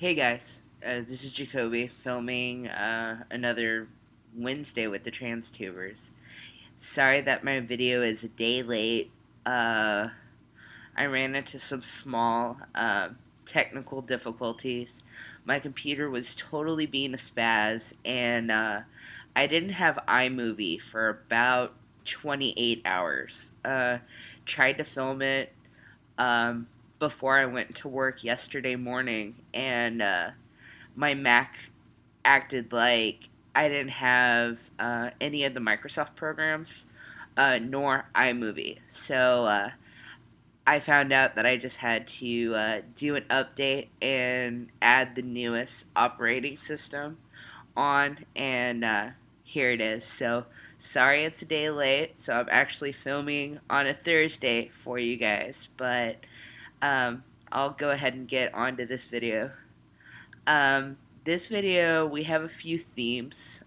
Hey guys, this is Jacoby filming another Wednesday with the TransTubers. Sorry that my video is a day late. Uh, I ran into some small technical difficulties. My computer was totally being a spaz, and I didn't have iMovie for about 28 hours. Tried to film it um, before I went to work yesterday morning, and my Mac acted like I didn't have any of the Microsoft programs, nor iMovie. So I found out that I just had to do an update and add the newest operating system on, and here it is. So sorry it's a day late. So I'm actually filming on a Thursday for you guys, but um, I'll go ahead and get onto this video. This video, we have a few themes.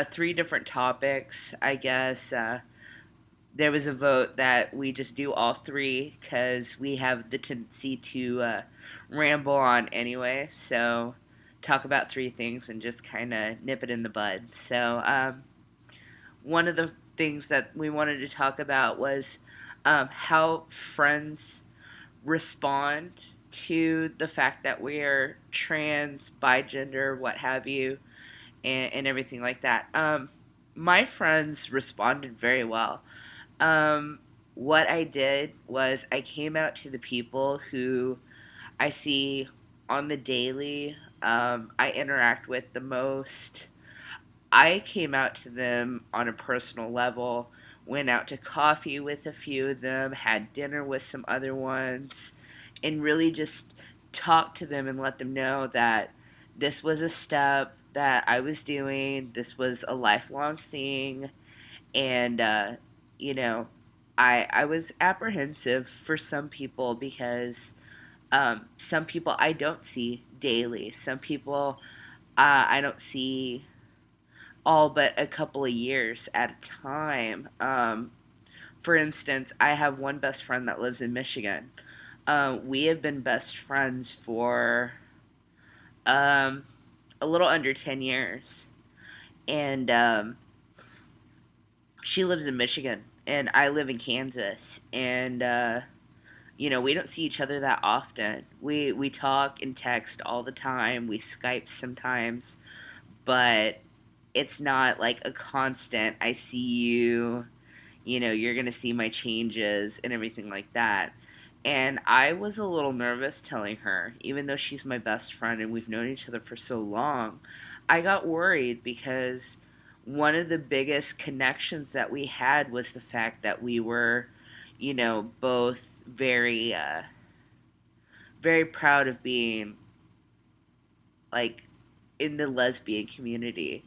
Three different topics, I guess. There was a vote that we just do all three because we have the tendency to ramble on anyway. So, talk about three things and just kind of nip it in the bud. So, one of the things that we wanted to talk about was how friends respond to the fact that we're trans, bigender, what have you, and everything like that. My friends responded very well. What I did was I came out to the people who I see on the daily, I interact with the most. I came out to them on a personal level, went out to coffee with a few of them, had dinner with some other ones, and really just talked to them and let them know that this was a step that I was doing, this was a lifelong thing, and, you know, I was apprehensive for some people because some people I don't see daily. Some people I don't see all but a couple of years at a time. For instance, I have one best friend that lives in Michigan. We have been best friends for um, a little under 10 years. And she lives in Michigan, and I live in Kansas. And, we don't see each other that often. We talk and text all the time, we Skype sometimes, but it's not like a constant, I see you, you're going to see my changes and everything like that. And I was a little nervous telling her, even though she's my best friend and we've known each other for so long. I got worried because one of the biggest connections that we had was the fact that we were, both very proud of being like in the lesbian community.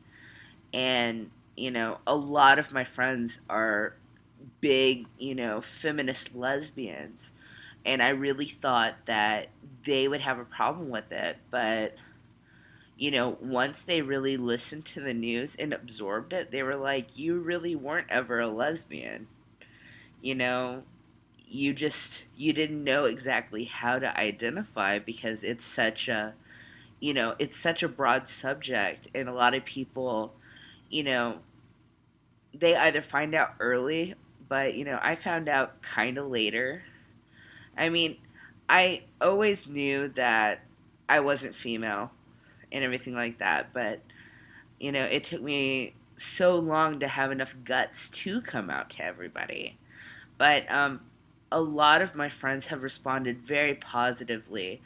And, a lot of my friends are big, feminist lesbians. And I really thought that they would have a problem with it. But, once they really listened to the news and absorbed it, they were like, you really weren't ever a lesbian. You know, you didn't know exactly how to identify because it's such a broad subject. And a lot of people, you know, they either find out early, but I found out kind of later. I mean, I always knew that I wasn't female and everything like that, but it took me so long to have enough guts to come out to everybody. But a lot of my friends have responded very positively.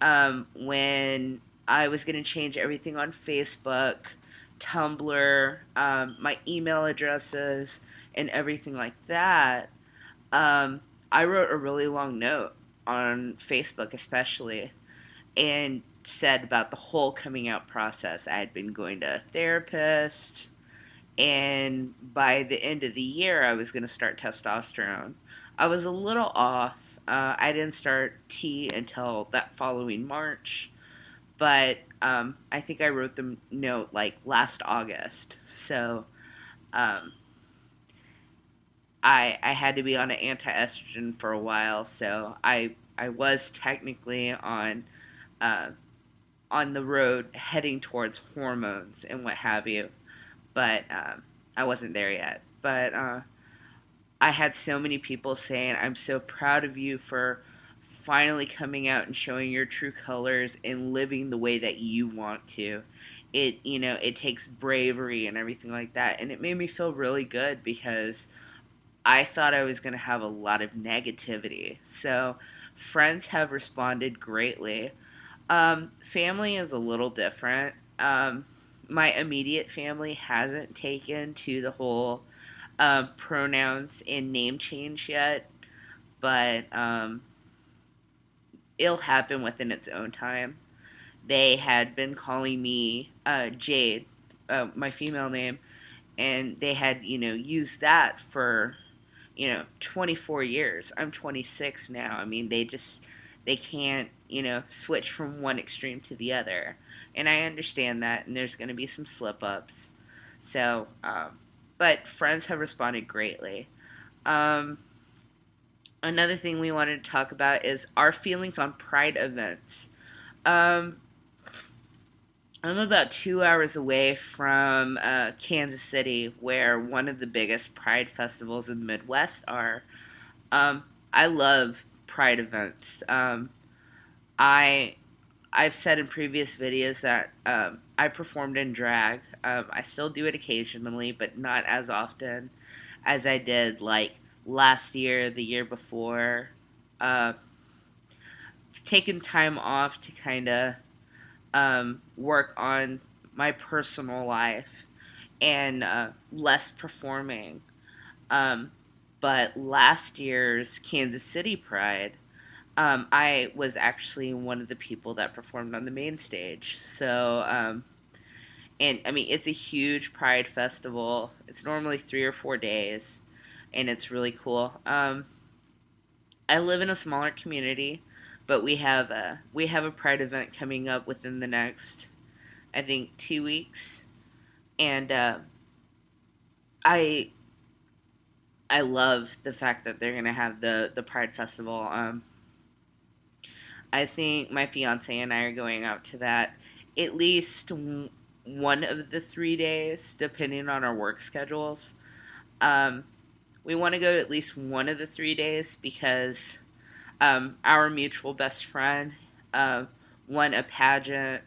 When I was going to change everything on Facebook, Tumblr, my email addresses, and everything like that, um, I wrote a really long note on Facebook, especially, and said about the whole coming out process. I had been going to a therapist, and by the end of the year, I was going to start testosterone. I was a little off. I didn't start T until that following March, but I think I wrote the note like last August. So um, I had to be on an anti estrogen for a while, so I I was technically uh, on the road heading towards hormones and what have you, but I wasn't there yet. But I had so many people saying, I'm so proud of you for finally coming out and showing your true colors and living the way that you want to. It takes bravery and everything like that. And it made me feel really good because I thought I was going to have a lot of negativity. So, friends have responded greatly. Family is a little different. My immediate family hasn't taken to the whole pronouns and name change yet, but it'll happen within its own time. They had been calling me Jade, my female name, and they had, used that for, 24 years. I'm 26 now. I mean, they can't, switch from one extreme to the other. And I understand that, and there's going to be some slip ups. So, but friends have responded greatly. Um, Another thing we wanted to talk about is our feelings on Pride events. Um, I'm about 2 hours away from Kansas City, where one of the biggest Pride festivals in the Midwest are. I love Pride events. I I've said in previous videos that I performed in drag. I still do it occasionally, but not as often as I did like last year, the year before. Uh, Taken time off to kind of work on my personal life and less performing. Um, but last year's Kansas City Pride, I was actually one of the people that performed on the main stage. So, and I mean, it's a huge Pride festival. It's normally 3 or 4 days, and it's really cool. I live in a smaller community, but we have a Pride event coming up within the next, I think, 2 weeks, and I I love the fact that they're gonna have the Pride Festival. I think my fiance and I are going out to that at least one of the 3 days, depending on our work schedules. Um, we want to go to at least one of the 3 days because our mutual best friend uh, won a pageant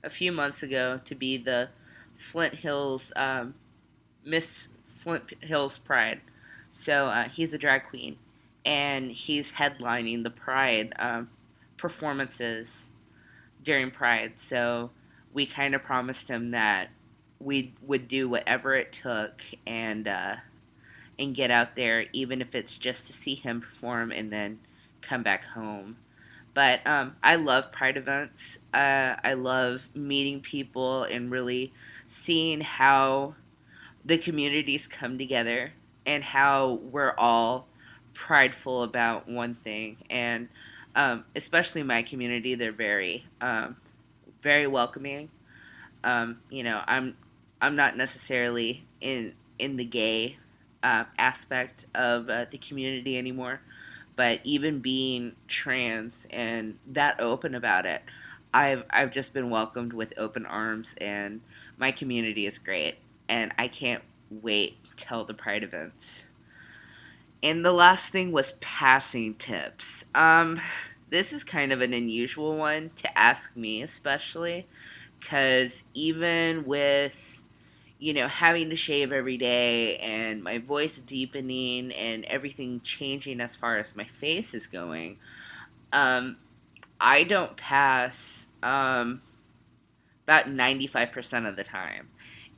a few months ago to be the Flint Hills Miss Flint Hills Pride. So he's a drag queen, and he's headlining the Pride performances during Pride. So we kind of promised him that we would do whatever it took and get out there, even if it's just to see him perform and then come back home. But I love Pride events. I love meeting people and really seeing how the communities come together and how we're all prideful about one thing. And especially my community, they're very welcoming. I'm not necessarily in the gay aspect of the community anymore, but even being trans and that open about it, I've just been welcomed with open arms, and my community is great, and I can't wait till the Pride events. And the last thing was passing tips. This is kind of an unusual one to ask me, especially because even with having to shave every day and my voice deepening and everything changing as far as my face is going, um, I don't pass about 95% of the time.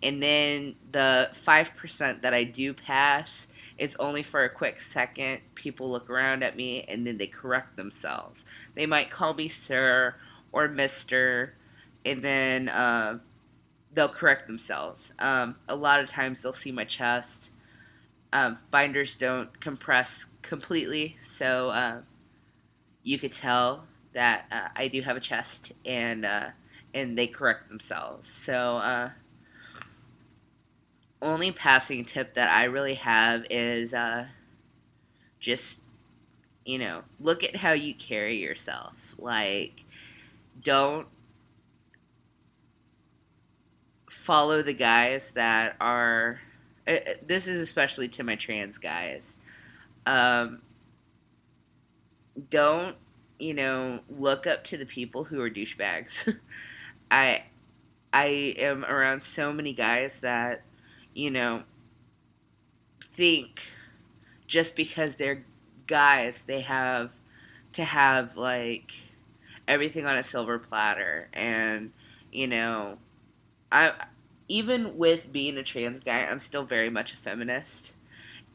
And then the 5% that I do pass, it's only for a quick second. People look around at me and then they correct themselves. They might call me sir or mister, and then they'll correct themselves. A lot of times they'll see my chest. Binders don't compress completely, so you could tell that I do have a chest, and they correct themselves. So only passing tip that I really have is just look at how you carry yourself. Like, don't follow the guys that are. This is especially to my trans guys. Um, don't, look up to the people who are douchebags. I I am around so many guys that, you know, think just because they're guys, they have to have like everything on a silver platter. And, you know, I even with being a trans guy, I'm still very much a feminist.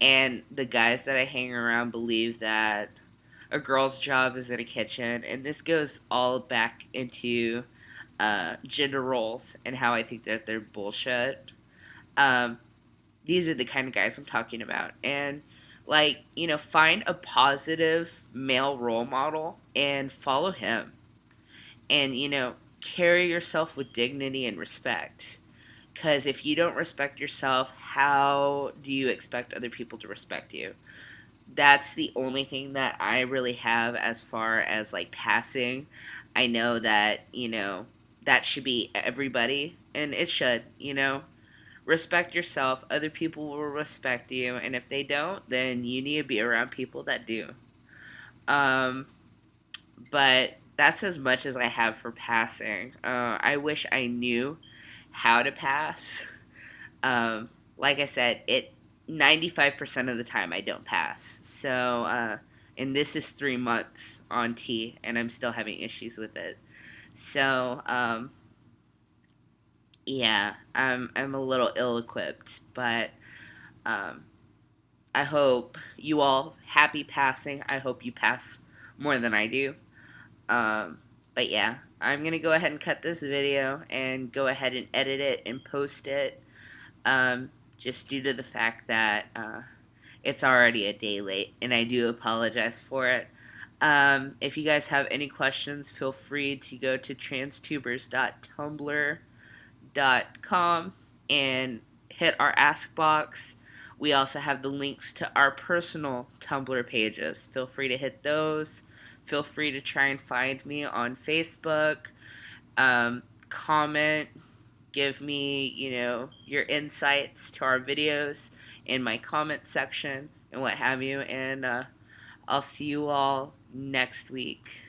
And the guys that I hang around believe that a girl's job is in a kitchen, and this goes all back into gender roles and how I think that they're bullshit. Um, these are the kind of guys I'm talking about. And, like, find a positive male role model and follow him. And, carry yourself with dignity and respect. Because if you don't respect yourself, how do you expect other people to respect you? That's the only thing that I really have as far as like passing. I know that, that should be everybody, and it should. Respect yourself, other people will respect you, and if they don't, then you need to be around people that do. Um, but that's as much as I have for passing. I wish I knew how to pass. Like I said, 95% of the time I don't pass. So, and this is 3 months on T, and I'm still having issues with it. So, yeah, I'm a little ill equipped, but um, I hope you all happy passing. I hope you pass more than I do. Um, but yeah, I'm gonna go ahead and cut this video and go ahead and edit it and post it. Just due to the fact that it's already a day late, and I do apologize for it. If you guys have any questions, feel free to go to transtubers.tumblr.com and hit our ask box. We also have the links to our personal Tumblr pages. Feel free to hit those. Feel free to try and find me on Facebook. Comment, give me, your insights to our videos in my comment section and what have you. And I'll see you all next week.